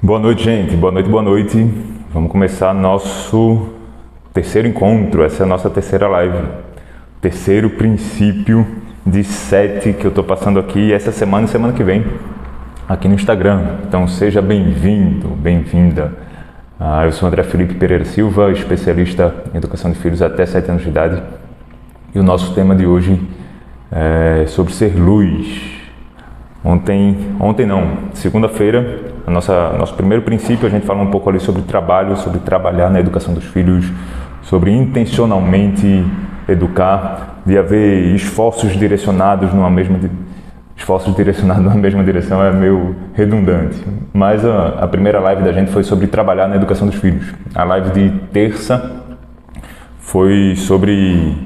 Boa noite, gente. Boa noite, boa noite. Vamos começar nosso terceiro encontro. Essa é a nossa terceira live. Terceiro princípio de 7 que eu estou passando aqui essa semana e semana que vem aqui no Instagram. Então seja bem-vindo, bem-vinda. Eu sou André Felipe Pereira Silva, especialista em educação de filhos até 7 anos de idade. E o nosso tema de hoje é sobre ser luz. Segunda-feira, nosso primeiro princípio, a gente fala um pouco ali sobre trabalho, sobre trabalhar na educação dos filhos, sobre intencionalmente educar, de haver esforços direcionados numa mesma direção é meio redundante. Mas a primeira live da gente foi sobre trabalhar na educação dos filhos. A live de terça foi sobre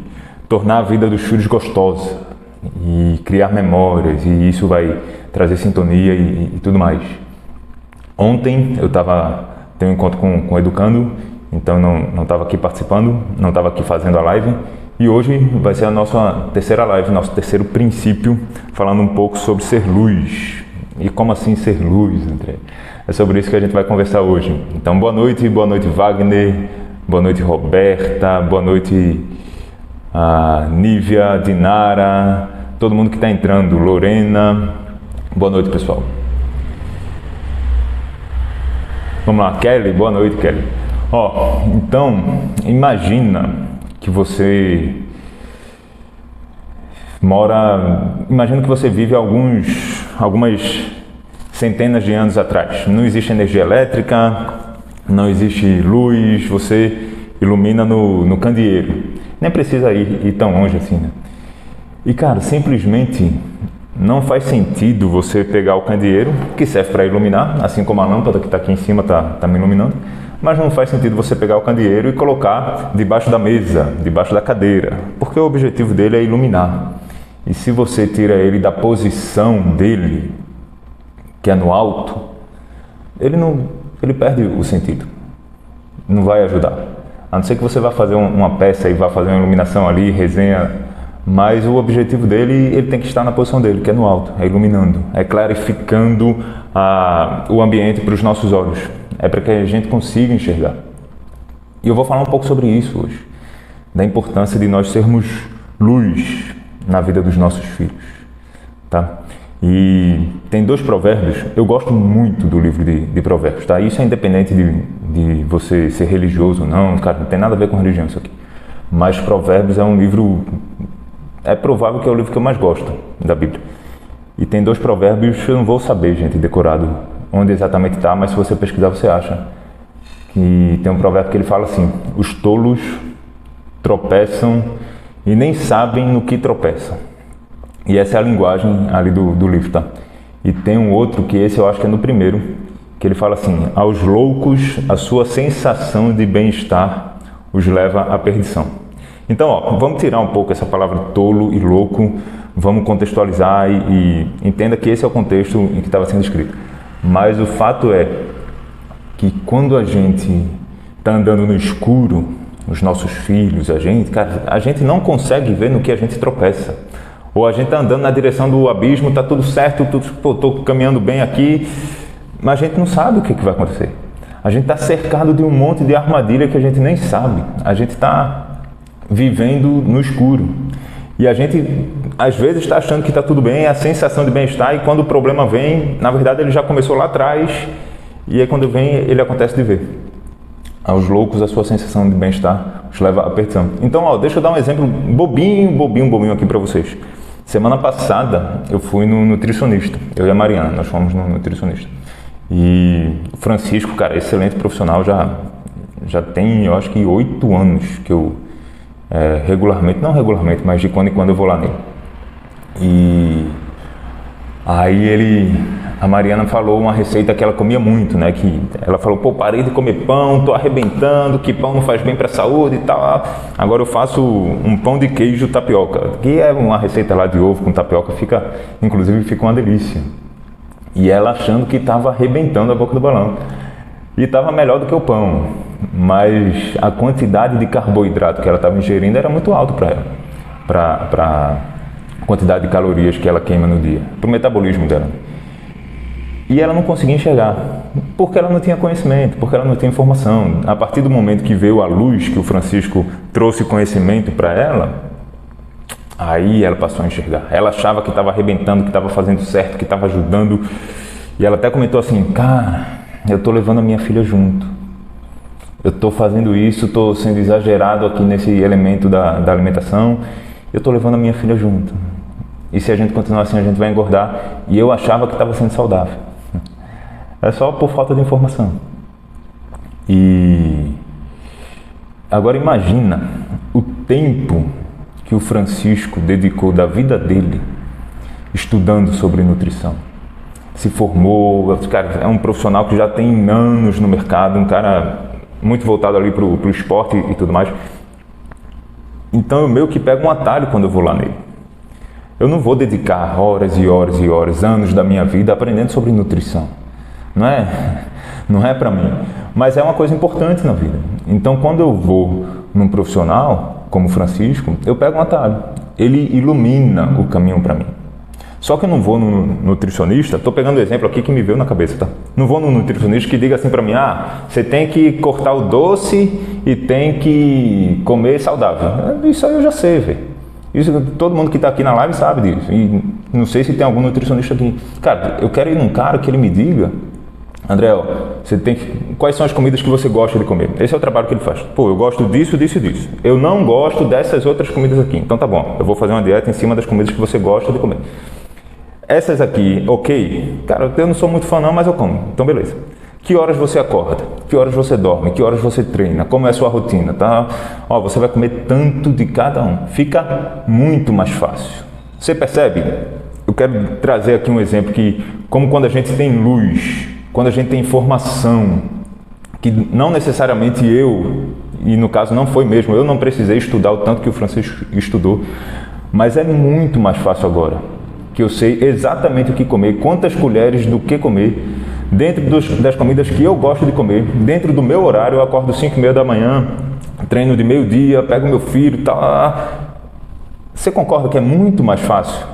tornar a vida dos filhos gostosa e criar memórias, e isso vai trazer sintonia e tudo mais. Ontem eu tenho um encontro com o educando, então não estava aqui participando, não estava aqui fazendo a live, e hoje vai ser a nossa terceira live, nosso terceiro princípio, falando um pouco sobre ser luz. E como assim ser luz, André? É sobre isso que a gente vai conversar hoje. Então boa noite Wagner, boa noite Roberta, boa noite Nívia, Dinara, todo mundo que está entrando, Lorena, boa noite pessoal. Vamos lá, Kelly, boa noite Kelly. Então, imagina que você vive algumas centenas de anos atrás. Não existe energia elétrica, não existe luz, você ilumina no candeeiro. Nem precisa ir tão longe assim, né? E cara, simplesmente não faz sentido você pegar o candeeiro, que serve para iluminar, assim como a lâmpada que está aqui em cima está me iluminando, mas não faz sentido você pegar o candeeiro e colocar debaixo da mesa, debaixo da cadeira, porque o objetivo dele é iluminar. E se você tira ele da posição dele, que é no alto, ele perde o sentido, não vai ajudar. A não ser que você vá fazer uma peça e vá fazer uma iluminação ali, resenha, mas o objetivo dele, ele tem que estar na posição dele, que é no alto, é iluminando, é clarificando o ambiente para os nossos olhos, é para que a gente consiga enxergar. E eu vou falar um pouco sobre isso hoje, da importância de nós sermos luz na vida dos nossos filhos, tá? E tem 2 provérbios, eu gosto muito do livro de provérbios, tá? Isso é independente de você ser religioso ou não, cara, não tem nada a ver com religião isso aqui. Mas provérbios é um livro, é provável que é o livro que eu mais gosto da Bíblia. E tem 2 provérbios, eu não vou saber, gente, decorado onde exatamente está, mas se você pesquisar você acha. Que tem um provérbio que ele fala assim: os tolos tropeçam e nem sabem no que tropeçam. E essa é a linguagem ali do livro, tá? E tem um outro que esse eu acho que é no primeiro, que ele fala assim: aos loucos a sua sensação de bem-estar os leva à perdição. Então, vamos tirar um pouco essa palavra tolo e louco, vamos contextualizar e entenda que esse é o contexto em que estava sendo escrito. Mas o fato é que quando a gente está andando no escuro, os nossos filhos, a gente não consegue ver no que a gente tropeça. Ou a gente está andando na direção do abismo, está tudo certo, estou caminhando bem aqui, mas a gente não sabe o que vai acontecer. A gente está cercado de um monte de armadilha que a gente nem sabe. A gente está vivendo no escuro. E a gente, às vezes, está achando que está tudo bem, é a sensação de bem-estar, e quando o problema vem, na verdade, ele já começou lá atrás, e aí quando vem, ele acontece de ver. Aos loucos, a sua sensação de bem-estar os leva à perdição. Então, deixa eu dar um exemplo bobinho aqui para vocês. Semana passada, eu fui no nutricionista. Eu e a Mariana, nós fomos no nutricionista. E o Francisco, cara, excelente profissional, já tem, eu acho que 8 anos que eu não regularmente, mas de quando em quando eu vou lá nele. E aí a Mariana falou uma receita que ela comia muito, né? Que ela falou: parei de comer pão, tô arrebentando, que pão não faz bem para a saúde e tal. Agora eu faço um pão de queijo tapioca, que é uma receita lá de ovo com tapioca, inclusive fica uma delícia. E ela achando que estava arrebentando a boca do balão. E estava melhor do que o pão, mas a quantidade de carboidrato que ela estava ingerindo era muito alta para ela, para a quantidade de calorias que ela queima no dia, para o metabolismo dela. E ela não conseguia enxergar, porque ela não tinha conhecimento, porque ela não tinha informação. A partir do momento que veio a luz, que o Francisco trouxe conhecimento para ela, aí ela passou a enxergar. Ela achava que estava arrebentando, que estava fazendo certo, que estava ajudando. E ela até comentou assim, cara, eu estou levando a minha filha junto. Eu estou fazendo isso, estou sendo exagerado aqui nesse elemento da alimentação. Eu estou levando a minha filha junto. E se a gente continuar assim, a gente vai engordar. E eu achava que estava sendo saudável. É só por falta de informação. E agora imagina o tempo que o Francisco dedicou da vida dele estudando sobre nutrição. Se formou, cara, é um profissional que já tem anos no mercado, um cara muito voltado ali para o esporte e tudo mais. Então eu meio que pego um atalho quando eu vou lá nele. Eu não vou dedicar horas e horas e horas, anos da minha vida aprendendo sobre nutrição. Não é para mim, mas é uma coisa importante na vida. Então quando eu vou num profissional como o Francisco, eu pego um atalho. Ele ilumina o caminho para mim. Só que eu não vou no nutricionista, estou pegando o exemplo aqui que me veio na cabeça, tá? Não vou no nutricionista que diga assim para mim, você tem que cortar o doce e tem que comer saudável. Isso aí eu já sei, velho. Isso todo mundo que está aqui na live sabe disso. E não sei se tem algum nutricionista aqui. Cara, eu quero ir num cara que ele me diga, André, quais são as comidas que você gosta de comer? Esse é o trabalho que ele faz. Pô, eu gosto disso, disso e disso. Eu não gosto dessas outras comidas aqui. Então tá bom, eu vou fazer uma dieta em cima das comidas que você gosta de comer. Essas aqui, ok? Cara, eu não sou muito fã não, mas eu como. Então beleza. Que horas você acorda? Que horas você dorme? Que horas você treina? Como é a sua rotina? Tá? Você vai comer tanto de cada um. Fica muito mais fácil. Você percebe? Eu quero trazer aqui um exemplo que, como quando a gente tem luz, quando a gente tem informação, que não necessariamente e no caso não foi mesmo, eu não precisei estudar o tanto que o Francisco estudou, mas é muito mais fácil agora, que eu sei exatamente o que comer, quantas colheres do que comer, dentro das comidas que eu gosto de comer, dentro do meu horário. Eu acordo 5h30 da manhã, treino de meio-dia, pego meu filho, tá. Você concorda que é muito mais fácil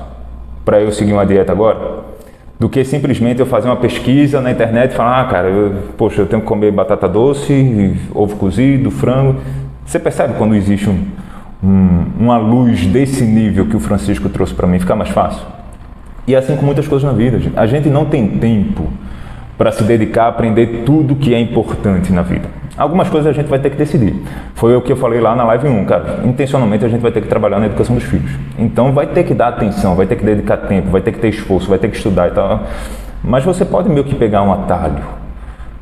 para eu seguir uma dieta agora do que simplesmente eu fazer uma pesquisa na internet e falar, cara, eu tenho que comer batata doce, ovo cozido, frango. Você percebe quando existe uma luz desse nível que o Francisco trouxe para mim, fica mais fácil? E assim com muitas coisas na vida, a gente não tem tempo para se dedicar a aprender tudo que é importante na vida. Algumas coisas a gente vai ter que decidir. Foi o que eu falei lá na live 1, cara. Intencionalmente a gente vai ter que trabalhar na educação dos filhos. Então vai ter que dar atenção, vai ter que dedicar tempo, vai ter que ter esforço, vai ter que estudar e tal. Mas você pode meio que pegar um atalho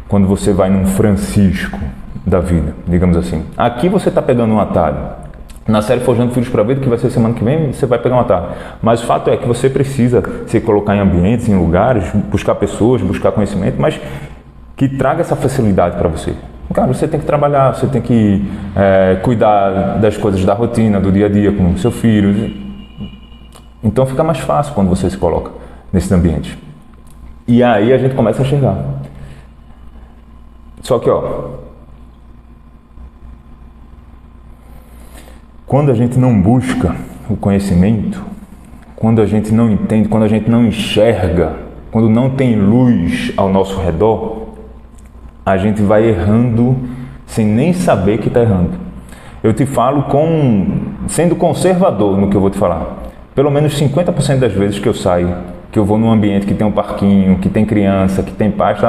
quando você vai num Francisco da vida, digamos assim. Aqui você está pegando um atalho. Na série Forjando Filhos para a Vida, que vai ser semana que vem, você vai pegar um atalho. Mas o fato é que você precisa se colocar em ambientes, em lugares, buscar pessoas, buscar conhecimento, mas que traga essa facilidade para você. Cara, você tem que trabalhar, você tem que cuidar das coisas da rotina, do dia a dia com o seu filho. Então fica mais fácil quando você se coloca nesses ambientes. E aí a gente começa a enxergar. Só que, quando a gente não busca o conhecimento, quando a gente não entende, quando a gente não enxerga, quando não tem luz ao nosso redor, a gente vai errando sem nem saber que está errando. Eu te falo sendo conservador no que eu vou te falar. Pelo menos 50% das vezes que eu saio, que eu vou num ambiente que tem um parquinho, que tem criança, que tem pais,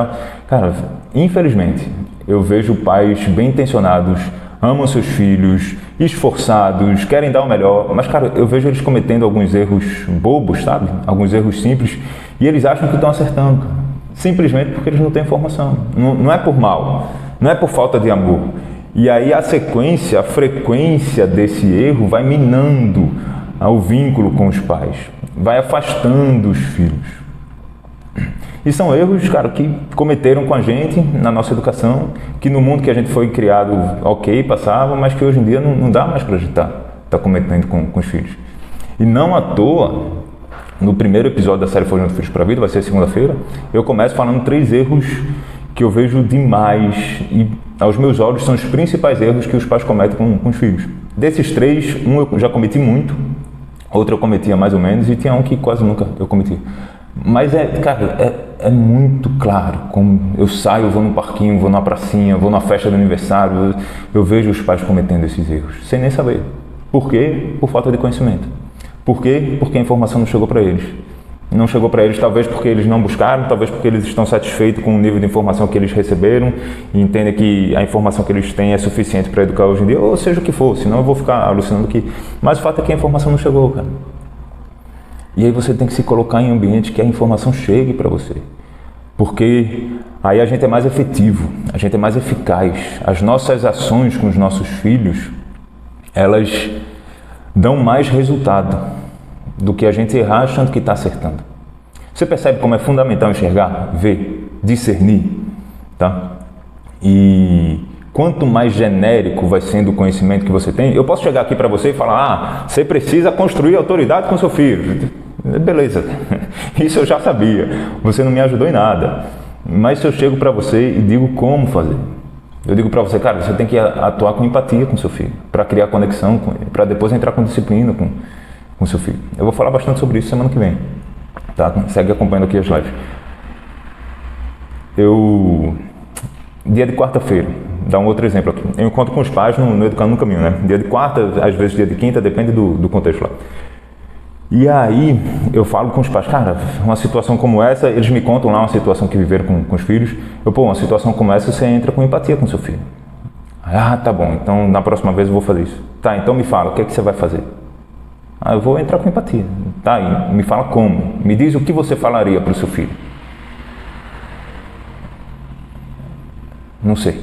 cara, infelizmente, eu vejo pais bem intencionados, amam seus filhos, esforçados, querem dar o melhor, mas, cara, eu vejo eles cometendo alguns erros bobos, sabe? Alguns erros simples, e eles acham que estão acertando, simplesmente porque eles não têm informação. Não é por mal, não é por falta de amor. E aí a frequência desse erro vai minando o vínculo com os pais, vai afastando os filhos. E são erros, cara, que cometeram com a gente na nossa educação, que no mundo que a gente foi criado, ok, passava, mas que hoje em dia não dá mais para a gente tá cometendo com os filhos. E não à toa, no primeiro episódio da série Forjando Filhos para a Vida, vai ser segunda-feira, eu começo falando 3 erros que eu vejo demais e aos meus olhos são os principais erros que os pais cometem com os filhos. Desses 3, um eu já cometi muito, outro eu cometia mais ou menos e tinha um que quase nunca eu cometia. Mas, cara, é muito claro. Como eu saio, vou no parquinho, vou na pracinha, vou na festa de aniversário, eu vejo os pais cometendo esses erros, sem nem saber. Por quê? Por falta de conhecimento. Por quê? Porque a informação não chegou para eles. Não chegou para eles, talvez porque eles não buscaram, talvez porque eles estão satisfeitos com o nível de informação que eles receberam e entendem que a informação que eles têm é suficiente para educar hoje em dia, ou seja o que for, senão eu vou ficar alucinando que... Mas o fato é que a informação não chegou, cara. E aí você tem que se colocar em ambiente que a informação chegue para você. Porque aí a gente é mais efetivo, a gente é mais eficaz. As nossas ações com os nossos filhos, elas dão mais resultado do que a gente errar achando que está acertando. Você percebe como é fundamental enxergar, ver, discernir, tá? E quanto mais genérico vai sendo o conhecimento que você tem, eu posso chegar aqui para você e falar, você precisa construir autoridade com seu filho. Beleza, isso eu já sabia, você não me ajudou em nada. Mas se eu chego para você e digo como fazer, eu digo para você, cara, você tem que atuar com empatia com seu filho, para criar conexão com ele, para depois entrar com disciplina com seu filho. Eu vou falar bastante sobre isso semana que vem, tá? Segue acompanhando aqui as lives. Dia de quarta-feira, dá um outro exemplo aqui. Eu encontro com os pais no Educando no Caminho, né? Dia de quarta, às vezes dia de quinta, depende do contexto lá. E aí eu falo com os pais, cara, uma situação como essa, eles me contam lá uma situação que viveram com os filhos. Uma situação como essa, você entra com empatia com seu filho. Ah, tá bom, então na próxima vez eu vou fazer isso. Tá, então me fala, o que é que você vai fazer? Eu vou entrar com empatia. Tá, e me fala como. Me diz o que você falaria para o seu filho. Não sei.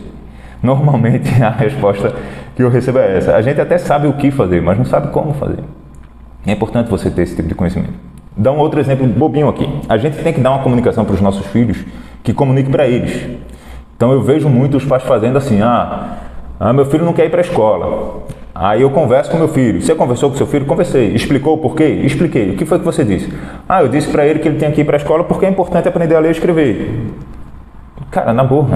Normalmente a resposta que eu recebo é essa. A gente até sabe o que fazer, mas não sabe como fazer. É importante você ter esse tipo de conhecimento. Dá um outro exemplo bobinho aqui. A gente tem que dar uma comunicação para os nossos filhos que comunique para eles. Então eu vejo muito os pais fazendo assim, meu filho não quer ir para a escola. Aí eu converso com meu filho. Você conversou com seu filho? Conversei. Explicou o porquê? Expliquei. O que foi que você disse? Eu disse para ele que ele tinha que ir para a escola porque é importante aprender a ler e escrever. Cara, na boa,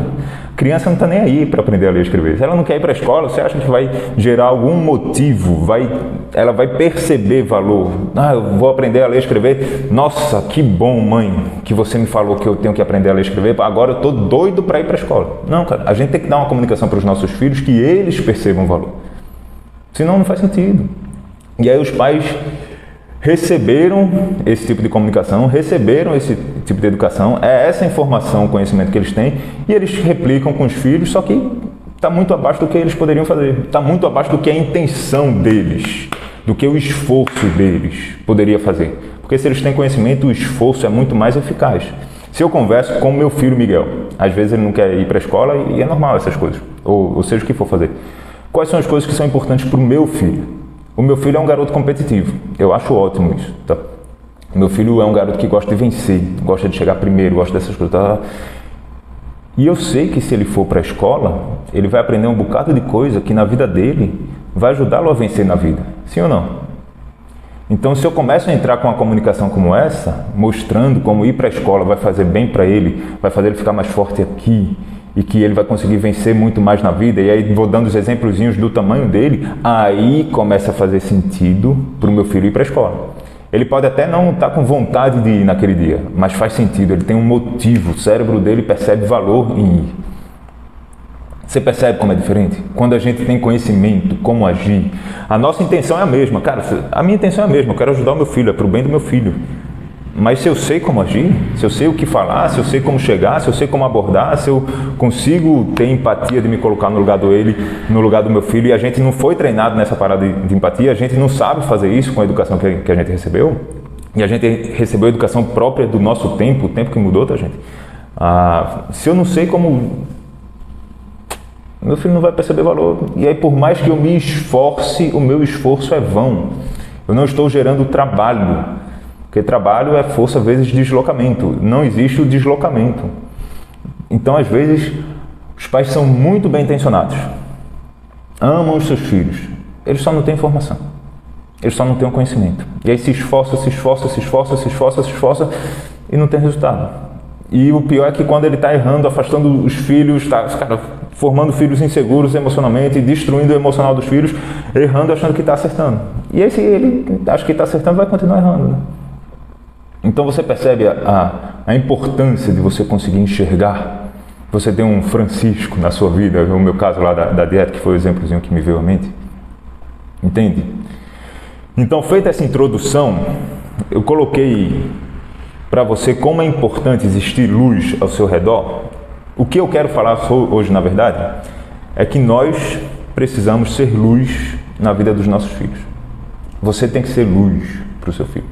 criança não está nem aí para aprender a ler e escrever. Se ela não quer ir para a escola, você acha que vai gerar algum motivo? Ela vai perceber valor. Eu vou aprender a ler e escrever. Nossa, que bom, mãe, que você me falou que eu tenho que aprender a ler e escrever. Agora eu estou doido para ir para a escola. Não, cara, a gente tem que dar uma comunicação para os nossos filhos que eles percebam valor. Senão não faz sentido. E aí os pais receberam esse tipo de comunicação, receberam esse tipo de educação, é essa informação, conhecimento que eles têm, e eles replicam com os filhos, só que está muito abaixo do que eles poderiam fazer, está muito abaixo do que a intenção deles, do que o esforço deles poderia fazer. Porque se eles têm conhecimento, o esforço é muito mais eficaz. Se eu converso com o meu filho Miguel, às vezes ele não quer ir para a escola e é normal essas coisas, ou seja o que for fazer. Quais são as coisas que são importantes para o meu filho? O meu filho é um garoto competitivo. Eu acho ótimo isso, tá? O meu filho é um garoto que gosta de vencer, gosta de chegar primeiro, gosta dessas coisas. Tá? E eu sei que se ele for para a escola, ele vai aprender um bocado de coisa que na vida dele vai ajudá-lo a vencer na vida. Sim ou não? Então, se eu começo a entrar com uma comunicação como essa, mostrando como ir para a escola vai fazer bem para ele, vai fazer ele ficar mais forte aqui, e que ele vai conseguir vencer muito mais na vida, e aí vou dando os exemplozinhos do tamanho dele, aí começa a fazer sentido para o meu filho ir para a escola. Ele pode até não estar com vontade de ir naquele dia, mas faz sentido, ele tem um motivo, o cérebro dele percebe valor em ir. Você percebe como é diferente? Quando a gente tem conhecimento, como agir, a nossa intenção é a mesma. Cara, a minha intenção é a mesma, eu quero ajudar o meu filho, é para o bem do meu filho. Mas se eu sei como agir, se eu sei o que falar, se eu sei como chegar, se eu sei como abordar, se eu consigo ter empatia de me colocar no lugar no lugar do meu filho, e a gente não foi treinado nessa parada de empatia, a gente não sabe fazer isso com a educação que a gente recebeu, e a gente recebeu a educação própria do nosso tempo, o tempo que mudou, tá, gente? Se eu não sei como, meu filho não vai perceber valor, e aí por mais que eu me esforce, o meu esforço é vão. Eu não estou gerando trabalho. Porque trabalho é força vezes deslocamento. Não existe o deslocamento. Então, às vezes, os pais são muito bem intencionados. Amam os seus filhos. Eles só não têm informação. Eles só não têm o conhecimento. E aí se esforça e não tem resultado. E o pior é que quando ele está errando, afastando os filhos, está formando filhos inseguros emocionalmente, destruindo o emocional dos filhos, errando achando que está acertando. E aí se ele acha que está acertando, vai continuar errando, né? Então você percebe a importância de você conseguir enxergar. Você tem um Francisco na sua vida, o meu caso lá da dieta, que foi o exemplozinho que me veio à mente. Entende? Então, feita essa introdução, eu coloquei para você como é importante existir luz ao seu redor. O que eu quero falar hoje, na verdade, é que nós precisamos ser luz na vida dos nossos filhos. Você tem que ser luz para o seu filho.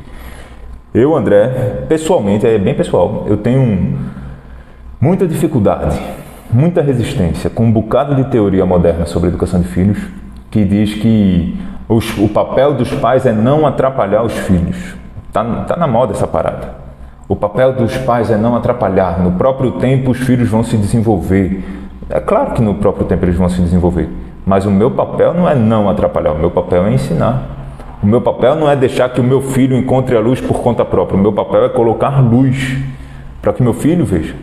Eu, André, pessoalmente, é bem pessoal, eu tenho muita dificuldade, muita resistência com um bocado de teoria moderna sobre educação de filhos, que diz que o papel dos pais é não atrapalhar os filhos. Tá na moda essa parada. O papel dos pais é não atrapalhar. No próprio tempo os filhos vão se desenvolver. É claro que no próprio tempo eles vão se desenvolver. Mas o meu papel não é não atrapalhar. O meu papel é ensinar. O meu papel não é deixar que o meu filho encontre a luz por conta própria. O meu papel é colocar luz para que meu filho veja.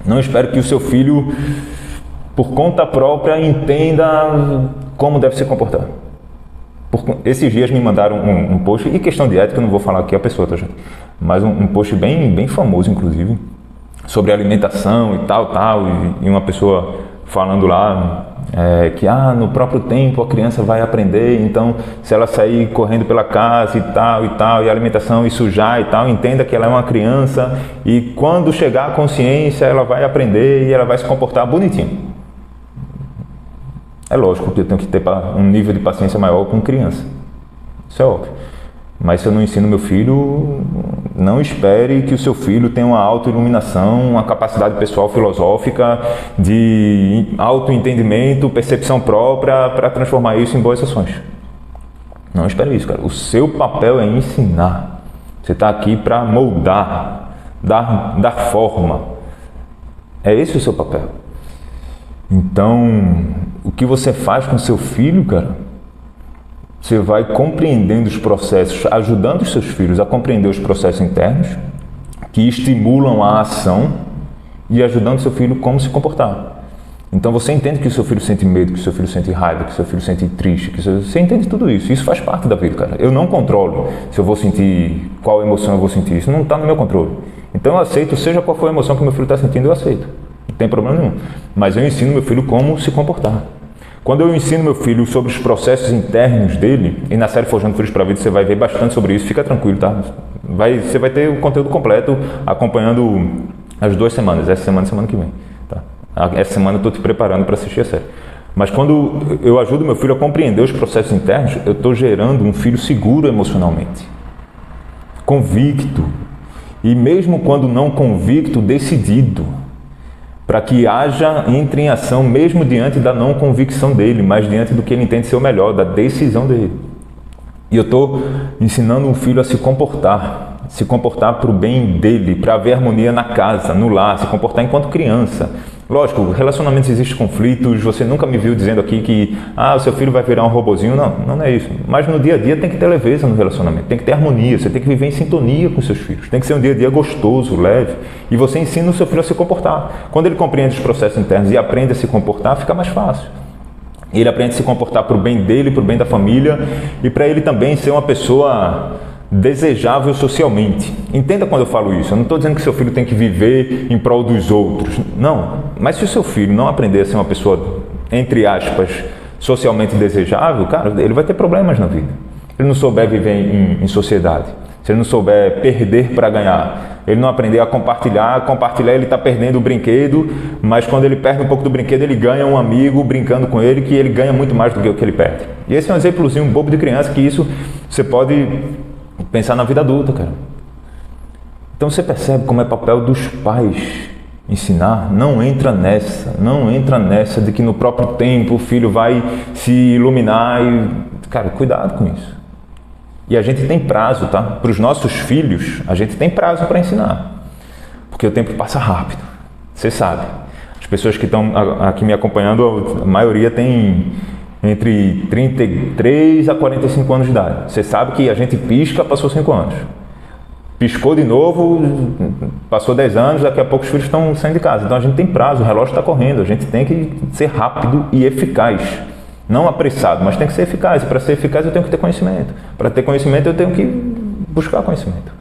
Não espero que o seu filho, por conta própria, entenda como deve se comportar. Esses dias me mandaram um post, e questão de ética, eu não vou falar aqui a pessoa, tá, gente? Mas um post bem famoso, inclusive, sobre alimentação e tal, e uma pessoa falando lá que no próprio tempo a criança vai aprender, então se ela sair correndo pela casa e tal, e a alimentação e sujar e tal, entenda que ela é uma criança e quando chegar a consciência ela vai aprender e ela vai se comportar bonitinho. É lógico que eu tenho que ter um nível de paciência maior com criança. Isso é óbvio. Mas se eu não ensino meu filho, não espere que o seu filho tenha uma autoiluminação, uma capacidade pessoal filosófica, de autoentendimento, percepção própria, para transformar isso em boas ações. Não espere isso, cara. O seu papel é ensinar. Você está aqui para moldar, dar forma. É esse o seu papel. Então, o que você faz com seu filho, cara, você vai compreendendo os processos, ajudando os seus filhos a compreender os processos internos que estimulam a ação e ajudando seu filho como se comportar. Então você entende que o seu filho sente medo, que o seu filho sente raiva, que o seu filho sente triste, você entende tudo isso. Isso faz parte da vida, cara. Eu não controlo se eu vou sentir, qual emoção eu vou sentir. Isso não está no meu controle. Então eu aceito, seja qual for a emoção que meu filho está sentindo, eu aceito. Não tem problema nenhum. Mas eu ensino meu filho como se comportar. Quando eu ensino meu filho sobre os processos internos dele, e na série Forjando Filhos para a Vida você vai ver bastante sobre isso, fica tranquilo, tá? Você vai ter o conteúdo completo acompanhando as 2 semanas, essa semana e semana que vem. Tá? Essa semana eu estou te preparando para assistir a série. Mas quando eu ajudo meu filho a compreender os processos internos, eu estou gerando um filho seguro emocionalmente, convicto, e mesmo quando não convicto, decidido, para que entre em ação mesmo diante da não convicção dele, mas diante do que ele entende ser o melhor, da decisão dele. E eu estou ensinando um filho a se comportar para o bem dele, para haver harmonia na casa, no lar, se comportar enquanto criança. Lógico, relacionamentos existem conflitos, você nunca me viu dizendo aqui que o seu filho vai virar um robozinho, não é isso. Mas no dia a dia tem que ter leveza no relacionamento, tem que ter harmonia, você tem que viver em sintonia com seus filhos, tem que ser um dia a dia gostoso, leve, e você ensina o seu filho a se comportar. Quando ele compreende os processos internos e aprende a se comportar, fica mais fácil. Ele aprende a se comportar para o bem dele, para o bem da família, e para ele também ser uma pessoa desejável socialmente. Entenda quando eu falo isso, eu não estou dizendo que seu filho tem que viver em prol dos outros, não. Mas se o seu filho não aprender a ser uma pessoa, entre aspas, socialmente desejável, cara, ele vai ter problemas na vida. Se ele não souber viver em sociedade, se ele não souber perder para ganhar, ele não aprender a compartilhar ele está perdendo o brinquedo, mas quando ele perde um pouco do brinquedo, ele ganha um amigo brincando com ele, que ele ganha muito mais do que o que ele perde. E esse é um exemplozinho bobo de criança, que isso você pode pensar na vida adulta, cara. Então você percebe como é papel dos pais ensinar. Não entra nessa de que no próprio tempo o filho vai se iluminar e... Cara, cuidado com isso. E a gente tem prazo, tá? Para os nossos filhos, a gente tem prazo para ensinar. Porque o tempo passa rápido. Você sabe. As pessoas que estão aqui me acompanhando, a maioria tem entre 33 a 45 anos de idade. Você sabe que a gente pisca, passou 5 anos. Piscou de novo, passou 10 anos, daqui a pouco os filhos estão saindo de casa. Então a gente tem prazo, o relógio está correndo, a gente tem que ser rápido e eficaz. Não apressado, mas tem que ser eficaz. E para ser eficaz eu tenho que ter conhecimento. Para ter conhecimento eu tenho que buscar conhecimento.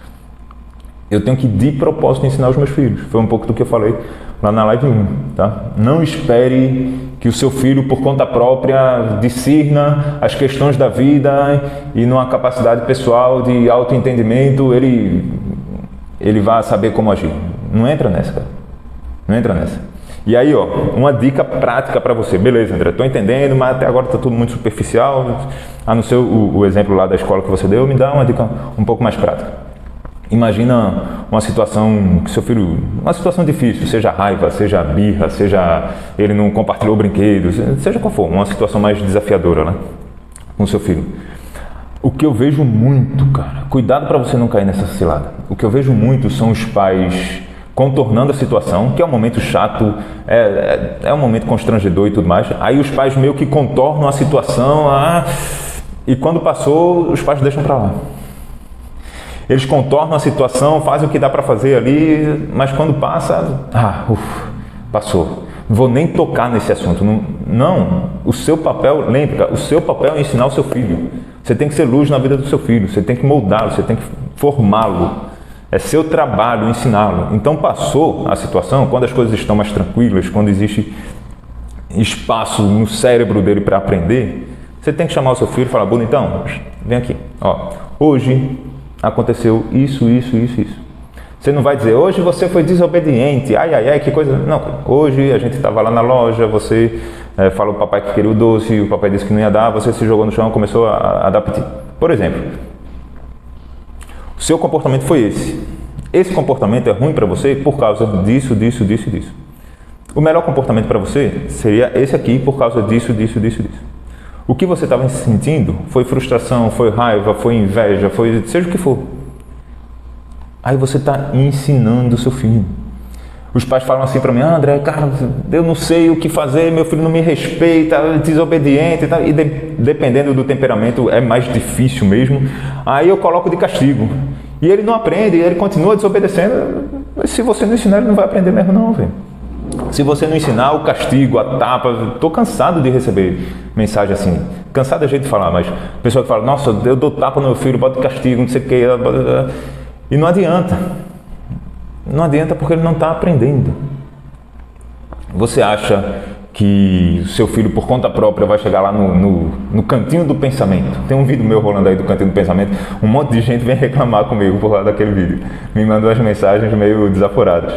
eu tenho que, de propósito, ensinar os meus filhos. Foi um pouco do que eu falei lá na live 1, tá? Não espere que o seu filho, por conta própria, discirna as questões da vida e numa capacidade pessoal de autoentendimento, ele vai saber como agir. Não entra nessa, cara. Não entra nessa. E aí, ó, uma dica prática para você. Beleza, André, tô entendendo, mas até agora tá tudo muito superficial. A não ser o exemplo lá da escola que você deu, me dá uma dica um pouco mais prática. Imagina uma situação que seu filho, uma situação difícil, seja raiva, seja birra, seja ele não compartilhou brinquedos, seja qual for, uma situação mais desafiadora, né, com seu filho. O que eu vejo muito, cara, cuidado para você não cair nessa cilada. O que eu vejo muito são os pais contornando a situação, que é um momento chato, é um momento constrangedor e tudo mais. Aí os pais meio que contornam a situação, e quando passou, os pais deixam para lá. Eles contornam a situação, fazem o que dá para fazer ali, mas quando passa, passou. Não vou nem tocar nesse assunto. Não, o seu papel, lembra, o seu papel é ensinar o seu filho. Você tem que ser luz na vida do seu filho, você tem que moldá-lo, você tem que formá-lo. É seu trabalho ensiná-lo. Então passou a situação, quando as coisas estão mais tranquilas, quando existe espaço no cérebro dele para aprender, você tem que chamar o seu filho e falar, bonitão, vem aqui, ó, hoje aconteceu isso. Você não vai dizer, hoje você foi desobediente, ai, que coisa. Não, hoje a gente estava lá na loja, você falou pro papai que queria o doce, o papai disse que não ia dar, você se jogou no chão e começou a dar piti. Por exemplo, o seu comportamento foi esse. Esse comportamento é ruim para você por causa disso. O melhor comportamento para você seria esse aqui por causa disso. O que você estava sentindo foi frustração, foi raiva, foi inveja, foi seja o que for. Aí você está ensinando o seu filho. Os pais falam assim para mim, André, cara, eu não sei o que fazer, meu filho não me respeita, é desobediente, e dependendo do temperamento é mais difícil mesmo. Aí eu coloco de castigo. E ele não aprende, ele continua desobedecendo. Se você não ensinar, ele não vai aprender mesmo não, velho. Se você não ensinar, o castigo, a tapa... Estou cansado de receber mensagem assim. Cansado é jeito de falar, mas pessoa que fala, nossa, eu dou tapa no meu filho, boto de castigo, não sei o que. E não adianta. Não adianta porque ele não está aprendendo. Você acha que o seu filho, por conta própria, vai chegar lá no cantinho do pensamento? Tem um vídeo meu rolando aí do cantinho do pensamento. Um monte de gente vem reclamar comigo por lá daquele vídeo. Me mandou as mensagens meio desaforadas.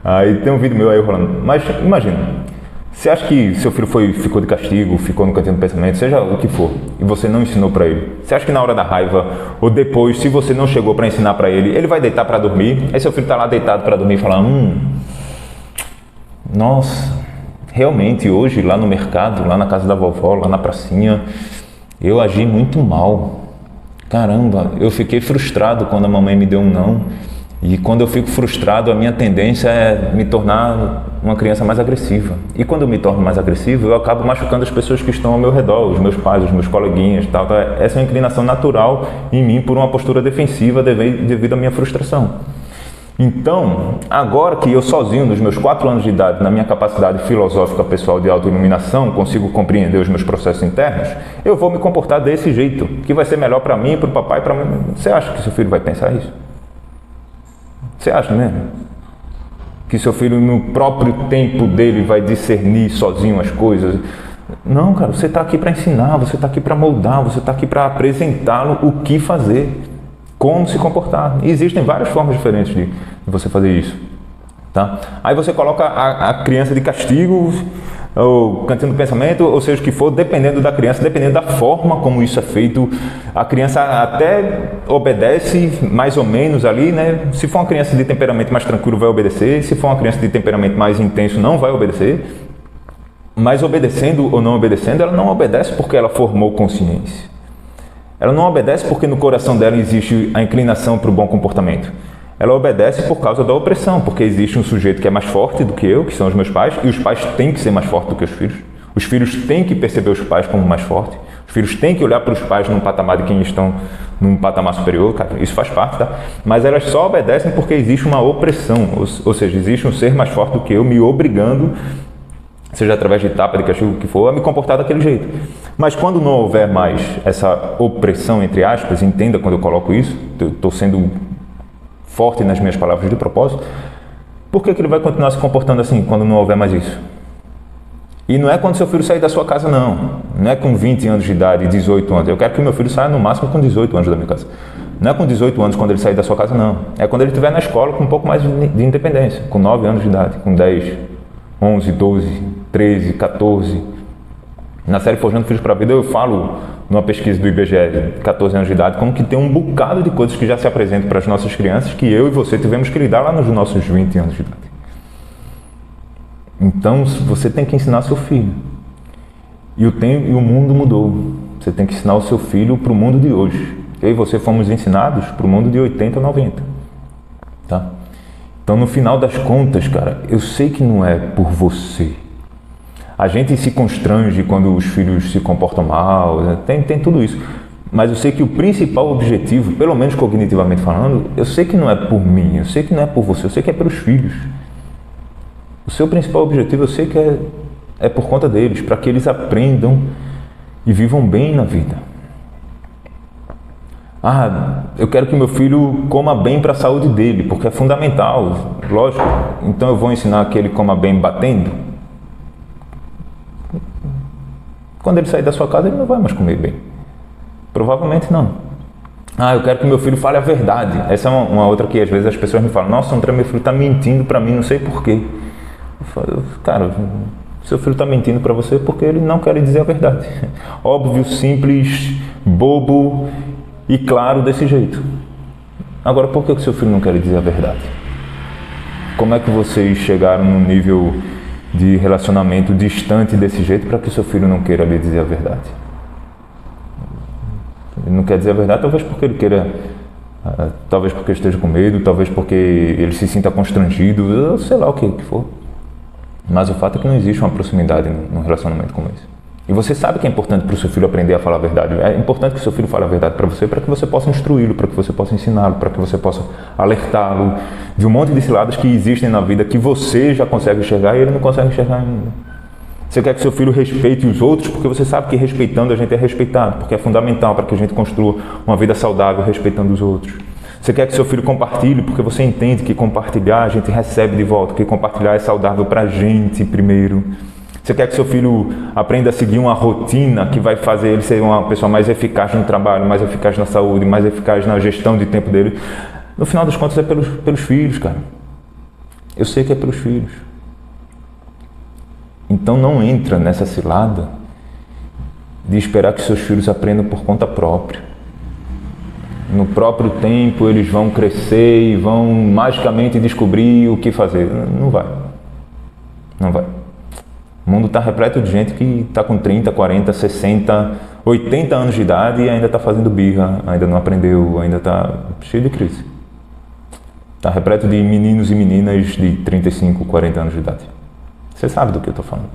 Aí tem um vídeo meu aí rolando. Mas imagina, você acha que seu filho ficou de castigo, ficou no cantinho do pensamento, seja o que for, e você não ensinou para ele? Você acha que na hora da raiva, ou depois, se você não chegou para ensinar para ele vai deitar para dormir? Aí seu filho está lá deitado para dormir e fala, nossa, realmente hoje lá no mercado, lá na casa da vovó, lá na pracinha, eu agi muito mal. Caramba, eu fiquei frustrado quando a mamãe me deu um não. E quando eu fico frustrado, a minha tendência é me tornar uma criança mais agressiva. E quando eu me torno mais agressivo, eu acabo machucando as pessoas que estão ao meu redor, os meus pais, os meus coleguinhas, tal. Essa é uma inclinação natural em mim por uma postura defensiva devido à minha frustração. Então, agora que eu sozinho, nos meus 4 anos de idade, na minha capacidade filosófica pessoal de autoiluminação, consigo compreender os meus processos internos, eu vou me comportar desse jeito, que vai ser melhor para mim, para o papai, para mim. Você acha que seu filho vai pensar isso? Você acha mesmo? Que seu filho no próprio tempo dele vai discernir sozinho as coisas? Não, cara, você está aqui para ensinar, você está aqui para moldar, você está aqui para apresentá-lo o que fazer, como se comportar. E existem várias formas diferentes de você fazer isso. Tá? Aí você coloca a criança de castigo, ou cantinho do pensamento, ou seja o que for, dependendo da criança, dependendo da forma como isso é feito, a criança até obedece mais ou menos ali, né? Se for uma criança de temperamento mais tranquilo, vai obedecer. Se for uma criança de temperamento mais intenso, não vai obedecer. Mas obedecendo ou não obedecendo, ela não obedece porque ela formou consciência. Ela não obedece porque no coração dela existe a inclinação para o bom comportamento. Ela obedece por causa da opressão, porque existe um sujeito que é mais forte do que eu, que são os meus pais, e os pais têm que ser mais fortes do que os filhos. Os filhos têm que perceber os pais como mais fortes. Os filhos têm que olhar para os pais num patamar de quem estão num patamar superior, cara, isso faz parte, tá? Mas elas só obedecem porque existe uma opressão, ou seja, existe um ser mais forte do que eu me obrigando, seja através de tapa, de castigo, o que for, a me comportar daquele jeito. Mas quando não houver mais essa opressão, entre aspas, entenda quando eu coloco isso, eu estou sendo forte nas minhas palavras de propósito, por que ele vai continuar se comportando assim quando não houver mais isso? E não é quando seu filho sair da sua casa, não. Não é com 20 anos de idade, 18 anos. Eu quero que meu filho saia no máximo com 18 anos da minha casa. Não é com 18 anos quando ele sair da sua casa, não. É quando ele estiver na escola com um pouco mais de independência, com 9 anos de idade, com 10, 11, 12, 13, 14. Na série Forjando Filhos para a Vida eu falo, numa pesquisa do IBGE, 14 anos de idade, como que tem um bocado de coisas que já se apresentam para as nossas crianças que eu e você tivemos que lidar lá nos nossos 20 anos de idade. Então você tem que ensinar seu filho. E o mundo mudou. Você tem que ensinar o seu filho para o mundo de hoje. Eu e você fomos ensinados para o mundo de 80, 90. Tá? Então no final das contas, cara, eu sei que não é por você. A gente se constrange quando os filhos se comportam mal, né? Tem tudo isso. Mas eu sei que o principal objetivo, pelo menos cognitivamente falando, eu sei que não é por mim, eu sei que não é por você, eu sei que é pelos filhos. O seu principal objetivo, eu sei que é por conta deles, para que eles aprendam e vivam bem na vida. Eu quero que meu filho coma bem para a saúde dele, porque é fundamental, lógico. Então eu vou ensinar que ele coma bem batendo. Quando ele sair da sua casa, ele não vai mais comer bem. Provavelmente não. Eu quero que meu filho fale a verdade. Essa é uma outra que às vezes as pessoas me falam: nossa, André, meu filho está mentindo para mim, não sei porquê. Eu falo, cara, seu filho está mentindo para você porque ele não quer dizer a verdade. Óbvio, simples, bobo e claro desse jeito. Agora, por que o seu filho não quer dizer a verdade? Como é que vocês chegaram num nível de relacionamento distante desse jeito para que o seu filho não queira lhe dizer a verdade? Ele não quer dizer a verdade, talvez porque ele queira, talvez porque ele esteja com medo, talvez porque ele se sinta constrangido, sei lá o que for. Mas o fato é que não existe uma proximidade num relacionamento como esse. E você sabe que é importante para o seu filho aprender a falar a verdade. É importante que o seu filho fale a verdade para que você possa instruí-lo, para que você possa ensiná-lo, para que você possa alertá-lo de um monte de ciladas que existem na vida que você já consegue enxergar e ele não consegue enxergar ainda. Você quer que seu filho respeite os outros porque você sabe que respeitando a gente é respeitado, porque é fundamental para que a gente construa uma vida saudável respeitando os outros. Você quer que seu filho compartilhe porque você entende que compartilhar a gente recebe de volta, que compartilhar é saudável para a gente primeiro. Você quer que seu filho aprenda a seguir uma rotina que vai fazer ele ser uma pessoa mais eficaz no trabalho, mais eficaz na saúde, mais eficaz na gestão de tempo dele. No final das contas é pelos filhos, cara. Eu sei que é pelos filhos. Então não entra nessa cilada de esperar que seus filhos aprendam por conta própria. No próprio tempo eles vão crescer e vão magicamente descobrir o que fazer. Não vai. Não vai. O mundo está repleto de gente que está com 30, 40, 60, 80 anos de idade e ainda está fazendo birra, ainda não aprendeu, ainda está cheio de crise. Está repleto de meninos e meninas de 35, 40 anos de idade. Você sabe do que eu estou falando.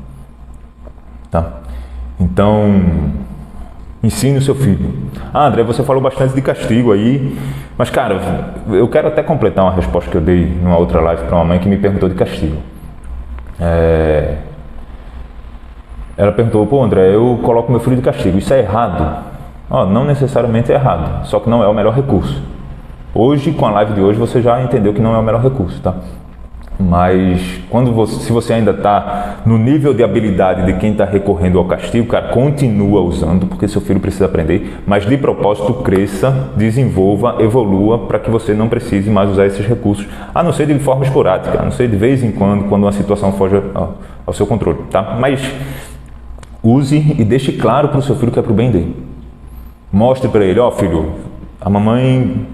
Tá? Então, ensine o seu filho. André, você falou bastante de castigo aí, mas cara, eu quero até completar uma resposta que eu dei numa outra live para uma mãe que me perguntou de castigo. Ela perguntou: pô, André, eu coloco meu filho de castigo, isso é errado? Não necessariamente é errado, só que não é o melhor recurso. Hoje, com a live de hoje, você já entendeu que não é o melhor recurso, tá? Mas se você ainda está no nível de habilidade de quem está recorrendo ao castigo, cara, continua usando, porque seu filho precisa aprender, mas de propósito cresça, desenvolva, evolua, para que você não precise mais usar esses recursos, a não ser de forma esporádica, a não ser de vez em quando uma situação foge ao seu controle, tá? Mas use e deixe claro para o seu filho que é para o bem dele. Mostre para ele: filho, a mamãe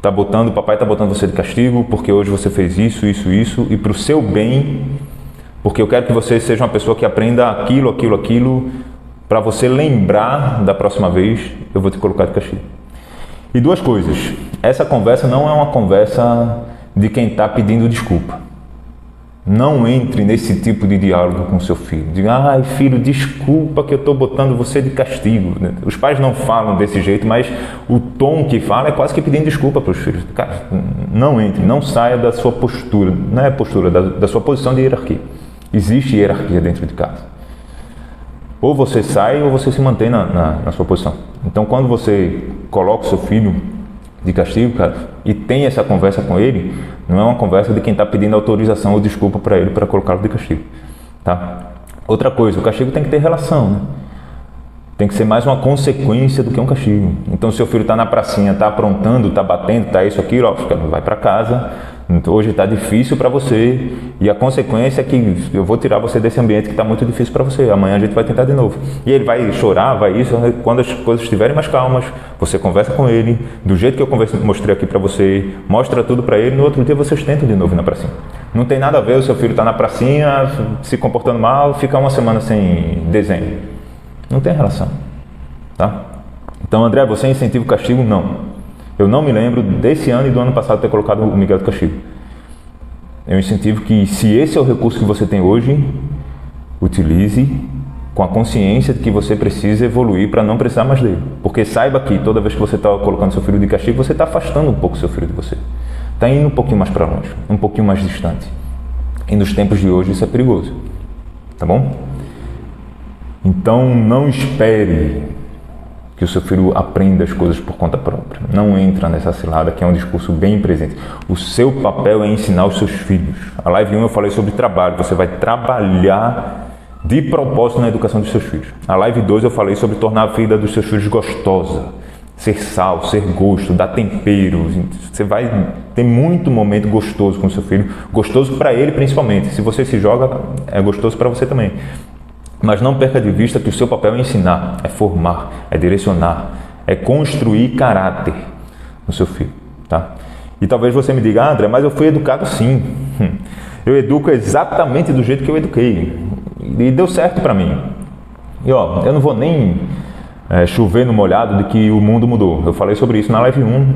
o papai está botando você de castigo porque hoje você fez isso, e para o seu bem, porque eu quero que você seja uma pessoa que aprenda aquilo, para você lembrar da próxima vez, eu vou te colocar de castigo. E duas coisas: essa conversa não é uma conversa de quem está pedindo desculpa. Não entre nesse tipo de diálogo com seu filho. Diga: filho, desculpa que eu estou botando você de castigo. Os pais não falam desse jeito, mas o tom que fala é quase que pedindo desculpa para os filhos. Cara, não entre, não saia da sua postura. Não é postura, da sua posição de hierarquia. Existe hierarquia dentro de casa. Ou você sai ou você se mantém na sua posição. Então, quando você coloca o seu filho de castigo, cara, e tem essa conversa com ele, não é uma conversa de quem está pedindo autorização ou desculpa para ele para colocá-lo de castigo, tá? Outra coisa, o castigo tem que ter relação, né? Tem que ser mais uma consequência do que um castigo. Então, se seu filho está na pracinha, está aprontando, está batendo, está isso, aquilo, ó, vai para casa. Hoje está difícil para você e a consequência é que eu vou tirar você desse ambiente que está muito difícil para você. Amanhã a gente vai tentar de novo. E ele vai chorar, vai isso. Quando as coisas estiverem mais calmas, você conversa com ele, do jeito que eu mostrei aqui para você, mostra tudo para ele. No outro dia vocês tentam de novo na pracinha. Não tem nada a ver o seu filho está na pracinha, se comportando mal, ficar uma semana sem desenho. Não tem relação, tá? Então, André, você incentiva o castigo? Não. Eu não me lembro desse ano e do ano passado ter colocado o Miguel de castigo. Eu incentivo que, se esse é o recurso que você tem hoje, utilize com a consciência de que você precisa evoluir para não precisar mais dele. Porque saiba que toda vez que você está colocando seu filho de castigo, você está afastando um pouco seu filho de você. Está indo um pouquinho mais para longe, um pouquinho mais distante. E nos tempos de hoje isso é perigoso. Tá bom? Então não espere que o seu filho aprenda as coisas por conta própria. Não entra nessa cilada, que é um discurso bem presente. O seu papel é ensinar os seus filhos. A live 1 eu falei sobre trabalho. Você vai trabalhar de propósito na educação dos seus filhos. A live 2 eu falei sobre tornar a vida dos seus filhos gostosa. Ser sal, ser gosto, dar tempero. Você vai ter muito momento gostoso com o seu filho. Gostoso para ele principalmente. Se você se joga, é gostoso para você também. Mas não perca de vista que o seu papel é ensinar, é formar, é direcionar, é construir caráter no seu filho, tá? E talvez você me diga, André, mas eu fui educado assim. Eu educo exatamente do jeito que eu eduquei. E deu certo para mim. E ó, eu não vou nem chover no molhado de que o mundo mudou. Eu falei sobre isso na live 1.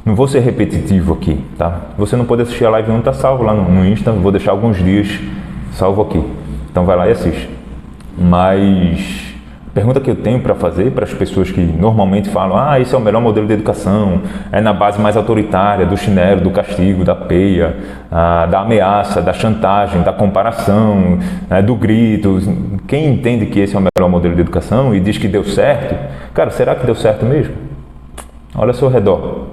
Não vou ser repetitivo aqui, tá? Você não pode assistir a live 1, tá salvo lá no Insta. Vou deixar alguns dias salvo aqui. Então vai lá e assiste. Mas a pergunta que eu tenho para fazer para as pessoas que normalmente falam, esse é o melhor modelo de educação, é na base mais autoritária, do chinelo, do castigo, da peia, da ameaça, da chantagem, da comparação, do grito. Quem entende que esse é o melhor modelo de educação e diz que deu certo, cara, será que deu certo mesmo? Olha ao seu redor.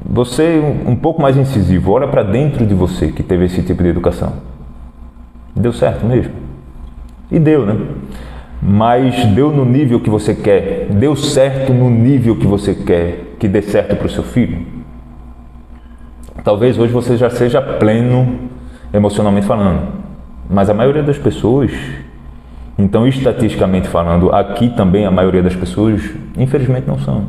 Você um pouco mais incisivo, olha para dentro de você que teve esse tipo de educação. Deu certo mesmo? E deu, né? Mas deu no nível que você quer? Deu certo no nível que você quer que dê certo para o seu filho? Talvez hoje você já seja pleno emocionalmente falando. Mas a maioria das pessoas, então estatisticamente falando, aqui também a maioria das pessoas, infelizmente não são.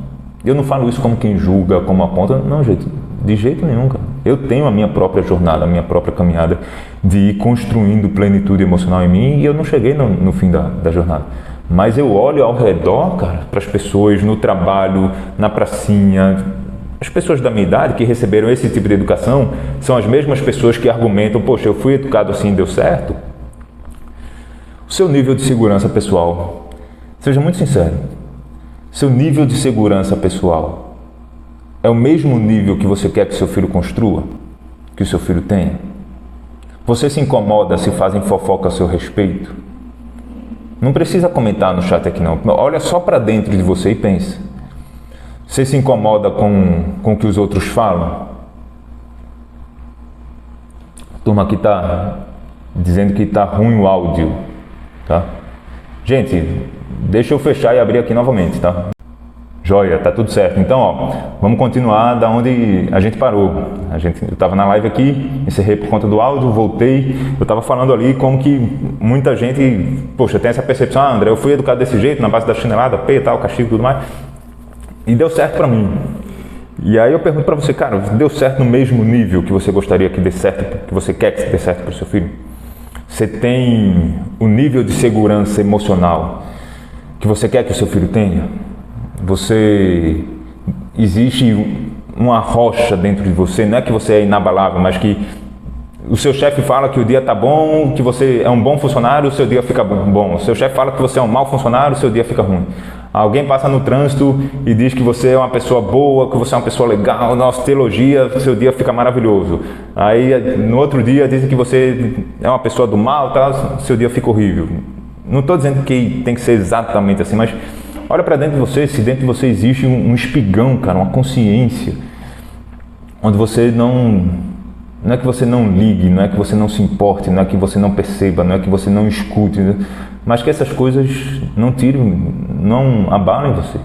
Eu não falo isso como quem julga, como aponta, não, gente. De jeito nenhum, cara. Eu tenho a minha própria jornada, a minha própria caminhada de ir construindo plenitude emocional em mim e eu não cheguei no fim da jornada. Mas eu olho ao redor, cara, para as pessoas no trabalho, na pracinha. As pessoas da minha idade que receberam esse tipo de educação são as mesmas pessoas que argumentam, poxa, eu fui educado assim e deu certo. O seu nível de segurança pessoal, seja muito sincero, seu nível de segurança pessoal é o mesmo nível que você quer que seu filho construa? Que o seu filho tenha? Você se incomoda se fazem fofoca a seu respeito? Não precisa comentar no chat aqui não. Olha só para dentro de você e pensa. Você se incomoda com o que os outros falam? A turma aqui está dizendo que está ruim o áudio, tá? Gente, deixa eu fechar e abrir aqui novamente, tá? Joia, tá tudo certo. Então, ó, vamos continuar da onde a gente parou. Eu estava na live aqui, encerrei por conta do áudio, voltei. Eu estava falando ali como que muita gente, poxa, tem essa percepção, André, eu fui educado desse jeito, na base da chinelada, pê, tal, castigo e tudo mais. E deu certo para mim. E aí eu pergunto para você, cara, deu certo no mesmo nível que você gostaria que dê certo, que você quer que dê certo para o seu filho? Você tem o nível de segurança emocional que você quer que o seu filho tenha? Existe uma rocha dentro de você, não é que você é inabalável, mas que o seu chefe fala que o dia está bom, que você é um bom funcionário, o seu dia fica bom. O seu chefe fala que você é um mau funcionário, o seu dia fica ruim. Alguém passa no trânsito e diz que você é uma pessoa boa, que você é uma pessoa legal, nossa, te elogia, o seu dia fica maravilhoso. Aí no outro dia dizem que você é uma pessoa do mal, tá? O seu dia fica horrível. Não estou dizendo que tem que ser exatamente assim, mas Olha para dentro de você, se dentro de você existe um espigão, cara, uma consciência, onde você não é que você não ligue, não é que você não se importe, não é que você não perceba, não é que você não escute, mas que essas coisas não abalem você.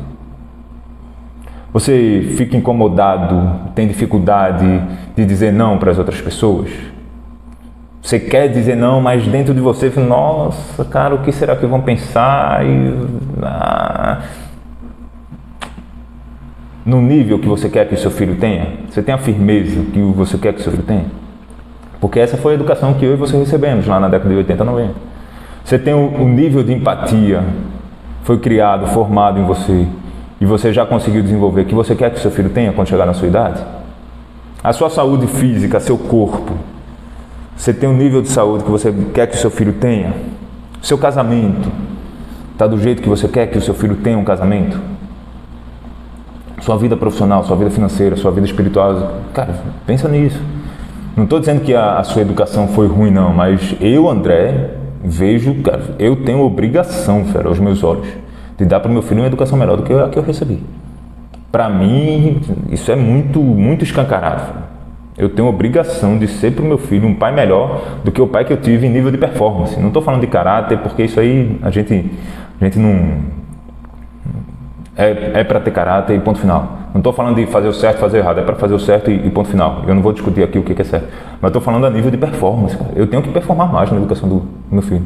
Você fica incomodado, tem dificuldade de dizer não para as outras pessoas. Você quer dizer não, mas dentro de você, nossa, cara, o que será que vão pensar? No nível que você quer que o seu filho tenha, você tem a firmeza que você quer que o seu filho tenha? Porque essa foi a educação que eu e você recebemos lá na década de 80, 90. Você tem o nível de empatia, foi criado, formado em você, e você já conseguiu desenvolver, que você quer que o seu filho tenha quando chegar na sua idade? A sua saúde física, seu corpo, você tem um nível de saúde que você quer que o seu filho tenha? Seu casamento, está do jeito que você quer que o seu filho tenha um casamento? Sua vida profissional, sua vida financeira, sua vida espiritual, cara, pensa nisso. Não estou dizendo que a sua educação foi ruim, não, mas eu, André, vejo, cara, eu tenho obrigação, cara, aos meus olhos, de dar para o meu filho uma educação melhor do que a que eu recebi. Para mim, isso é muito escancarado. Eu tenho obrigação de ser para o meu filho um pai melhor do que o pai que eu tive em nível de performance. Não estou falando de caráter, porque isso aí a gente não... É para ter caráter e ponto final. Não estou falando de fazer o certo e fazer o errado, é para fazer o certo e ponto final. Eu não vou discutir aqui o que é certo. Mas estou falando a nível de performance, cara. Eu tenho que performar mais na educação do meu filho.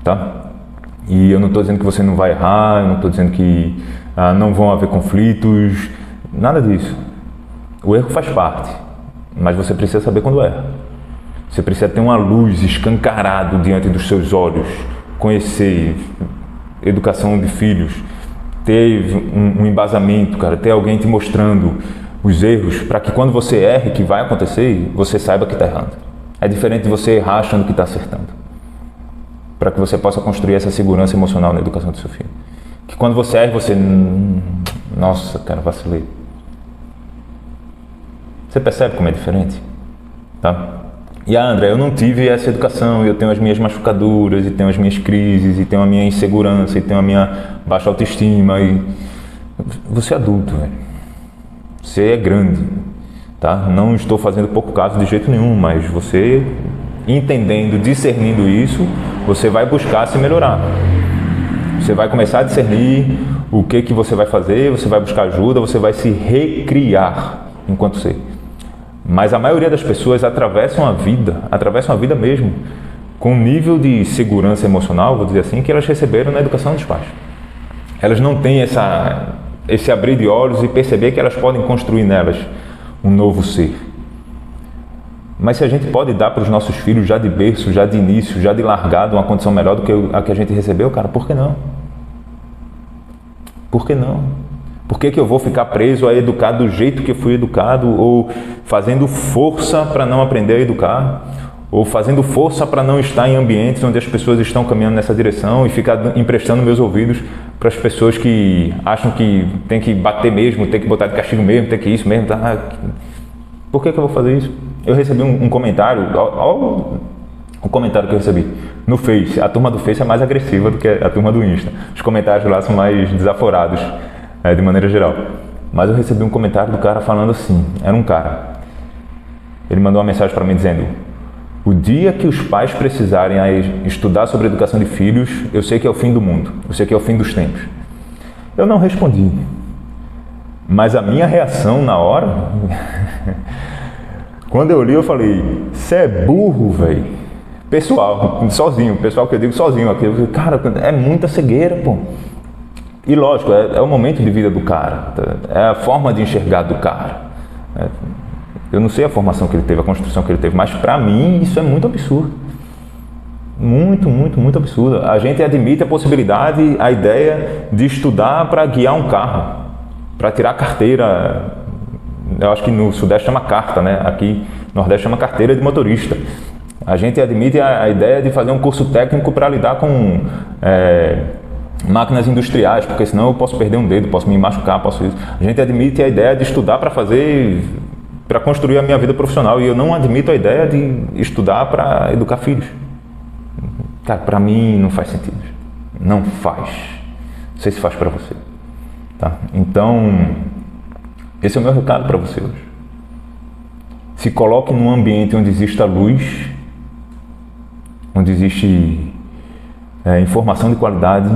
Tá? E eu não estou dizendo que você não vai errar, eu não estou dizendo que não vão haver conflitos, nada disso. O erro faz parte, mas você precisa saber quando erra. Você precisa ter uma luz escancarado diante dos seus olhos, conhecer educação de filhos, ter um embasamento, cara, ter alguém te mostrando os erros, para que quando você erre, que vai acontecer, você saiba que está errando. É diferente de você errar achando que está acertando. Para que você possa construir essa segurança emocional na educação do seu filho. Que quando você erra, você... Nossa, cara, vacilei. Você percebe como é diferente? Tá? E André, eu não tive essa educação, eu tenho as minhas machucaduras, e tenho as minhas crises, e tenho a minha insegurança, e tenho a minha baixa autoestima, e... Você é adulto, velho. Você é grande, tá? Não estou fazendo pouco caso de jeito nenhum, mas você, entendendo, discernindo isso, você vai buscar se melhorar. Você vai começar a discernir o que você vai fazer, você vai buscar ajuda, você vai se recriar enquanto ser. Mas a maioria das pessoas atravessam a vida mesmo, com um nível de segurança emocional, vou dizer assim, que elas receberam na educação dos pais. Elas não têm esse abrir de olhos e perceber que elas podem construir nelas um novo ser. Mas se a gente pode dar para os nossos filhos já de berço, já de início, já de largada, uma condição melhor do que a que a gente recebeu, cara, por que não? Por que não? Por que eu vou ficar preso a educar do jeito que eu fui educado, ou fazendo força para não aprender a educar, ou fazendo força para não estar em ambientes onde as pessoas estão caminhando nessa direção e ficar emprestando meus ouvidos para as pessoas que acham que tem que bater mesmo, tem que botar de castigo mesmo, tem que isso mesmo. Tá? Por que eu vou fazer isso? Eu recebi um comentário, o comentário que eu recebi no Face. A turma do Face é mais agressiva do que a turma do Insta. Os comentários lá são mais desaforados, de maneira geral. Mas eu recebi um comentário do cara falando assim, era um cara. Ele mandou uma mensagem para mim dizendo: o dia que os pais precisarem estudar sobre educação de filhos, eu sei que é o fim do mundo, eu sei que é o fim dos tempos. Eu não respondi. Mas a minha reação na hora... Quando eu li, eu falei, cê é burro, velho. Pessoal que eu digo sozinho aqui. Eu falei, cara, é muita cegueira, pô. E lógico, é o momento de vida do cara. É a forma de enxergar do cara. Eu não sei a formação que ele teve, a construção que ele teve, mas pra mim isso é muito absurdo. Muito absurdo. A gente admite a possibilidade, a ideia de estudar para guiar um carro, para tirar a carteira. Eu acho que no Sudeste chama carta, né? Aqui no Nordeste chama carteira de motorista. A gente admite a ideia de fazer um curso técnico para lidar com máquinas industriais, porque senão eu posso perder um dedo, posso me machucar, posso isso. A gente admite a ideia de estudar para construir a minha vida profissional, e eu não admito a ideia de estudar para educar filhos. Cara, para mim não faz sentido. Não faz. Não sei se faz para você. Tá? Então, esse é o meu recado para você hoje. Se coloque num ambiente onde exista luz, onde existe informação de qualidade,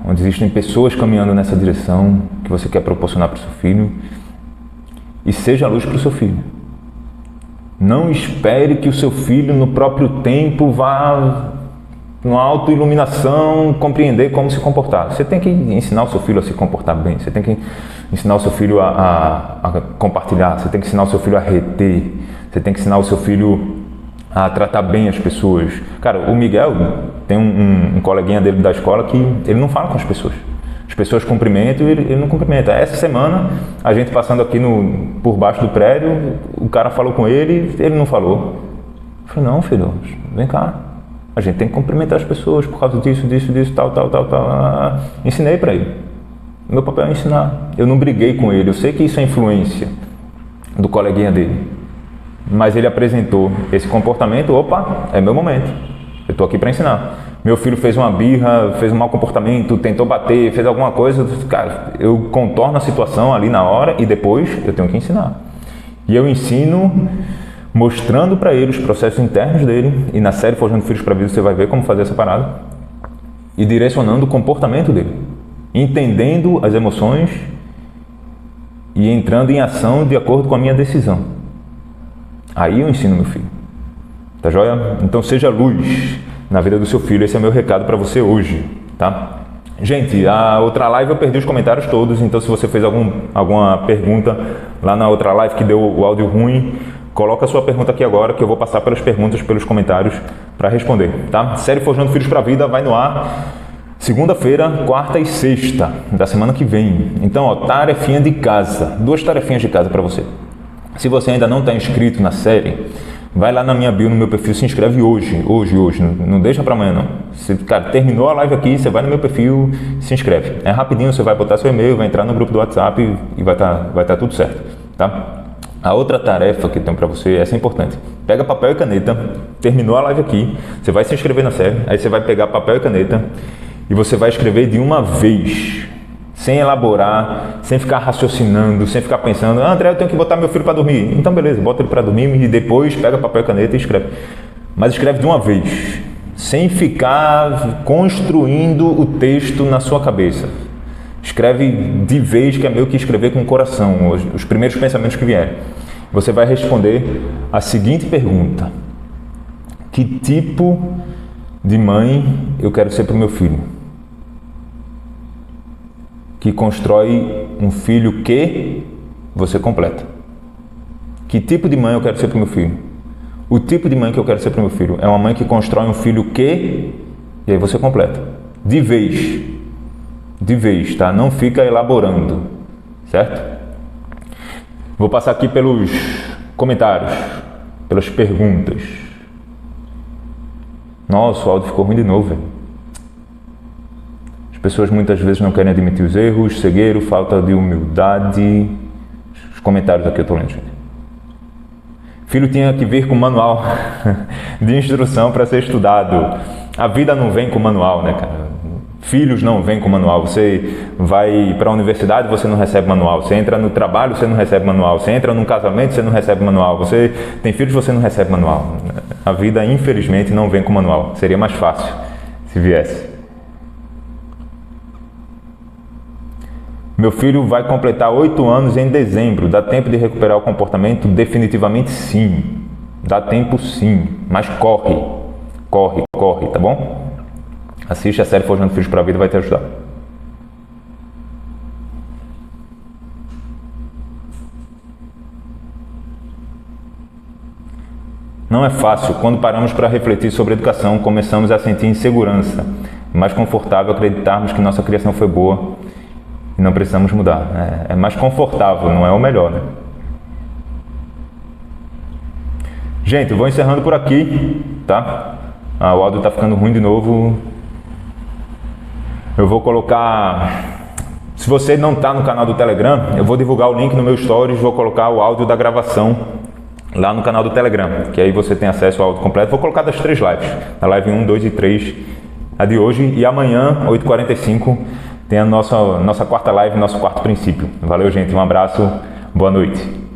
onde existem pessoas caminhando nessa direção que você quer proporcionar para o seu filho, e seja a luz para o seu filho. Não espere que o seu filho no próprio tempo vá, numa autoiluminação, compreender como se comportar. Você tem que ensinar o seu filho a se comportar bem, você tem que ensinar o seu filho a compartilhar, você tem que ensinar o seu filho a reter, você tem que ensinar o seu filho a tratar bem as pessoas. Cara, o Miguel tem um coleguinha dele da escola que ele não fala com as pessoas. As pessoas cumprimentam e ele não cumprimenta. Essa semana, a gente passando aqui por baixo do prédio, o cara falou com ele não falou. Eu falei, não, filho, vem cá. A gente tem que cumprimentar as pessoas por causa disso, tal. Ensinei para ele. Meu papel é ensinar. Eu não briguei com ele. Eu sei que isso é influência do coleguinha dele. Mas ele apresentou esse comportamento. Opa, é meu momento. Eu estou aqui para ensinar. Meu filho fez uma birra, fez um mau comportamento, tentou bater, fez alguma coisa. Cara, eu contorno a situação ali na hora e depois eu tenho que ensinar. E eu ensino mostrando para ele os processos internos dele. E na série Forjando Filhos para a Vida você vai ver como fazer essa parada. E direcionando o comportamento dele. Entendendo as emoções e entrando em ação de acordo com a minha decisão. Aí eu ensino meu filho. Tá joia? Então seja luz na vida do seu filho. Esse é o meu recado para você hoje, tá? Gente, a outra live eu perdi os comentários todos, então se você fez alguma pergunta lá na outra live que deu o áudio ruim, coloca a sua pergunta aqui agora que eu vou passar pelas perguntas, pelos comentários para responder, tá? Série Forjando Filhos para a Vida vai no ar segunda-feira, quarta e sexta da semana que vem. Então, ó, tarefinha de casa, 2 tarefinhas de casa para você. Se você ainda não está inscrito na série, vai lá na minha bio, no meu perfil, se inscreve hoje, não deixa para amanhã não. Cara, terminou a live aqui, você vai no meu perfil, se inscreve. É rapidinho, você vai botar seu e-mail, vai entrar no grupo do WhatsApp e vai tá tudo certo, tá? A outra tarefa que eu tenho para você, essa é importante. Pega papel e caneta, terminou a live aqui, você vai se inscrever na série, aí você vai pegar papel e caneta e você vai escrever de uma vez, sem elaborar, sem ficar raciocinando, sem ficar pensando, André, eu tenho que botar meu filho para dormir. Então beleza, bota ele para dormir e depois pega papel e caneta e escreve. Mas escreve de uma vez, sem ficar construindo o texto na sua cabeça. Escreve de vez, que é meio que escrever com o coração, os primeiros pensamentos que vierem. Você vai responder a seguinte pergunta: que tipo de mãe eu quero ser para o meu filho? Que constrói um filho que você completa. Que tipo de mãe eu quero ser para o meu filho? O tipo de mãe que eu quero ser para o meu filho é uma mãe que constrói um filho que... E aí você completa. De vez, tá? Não fica elaborando, certo? Vou passar aqui pelos comentários, pelas perguntas. Nossa, o áudio ficou ruim de novo, velho. As pessoas muitas vezes não querem admitir os erros, cegueiro, falta de humildade. Os comentários aqui eu estou lendo, gente. Filho tinha que vir com manual de instrução para ser estudado. A vida não vem com manual, né, cara? Filhos não vêm com manual. Você vai para a universidade, você não recebe manual. Você entra no trabalho, você não recebe manual. Você entra num casamento, você não recebe manual. Você tem filhos, você não recebe manual. A vida, infelizmente, não vem com manual. Seria mais fácil se viesse. Meu filho vai completar 8 anos em dezembro. Dá tempo de recuperar o comportamento? Definitivamente sim. Dá tempo sim. Mas corre, tá bom? Assiste a série Forjando Filhos para a Vida, vai te ajudar. Não é fácil. Quando paramos para refletir sobre educação, começamos a sentir insegurança. É mais confortável acreditarmos que nossa criação foi boa e não precisamos mudar. É mais confortável, não é o melhor, né? Gente, eu vou encerrando por aqui, tá? O áudio tá ficando ruim de novo. Eu vou colocar... Se você não está no canal do Telegram, eu vou divulgar o link no meu Stories, vou colocar o áudio da gravação lá no canal do Telegram, que aí você tem acesso ao áudio completo. Vou colocar das 3 lives, a live 1, 2 e 3, a de hoje, e amanhã, 8h45, tem a nossa quarta live, nosso quarto princípio. Valeu, gente. Um abraço. Boa noite.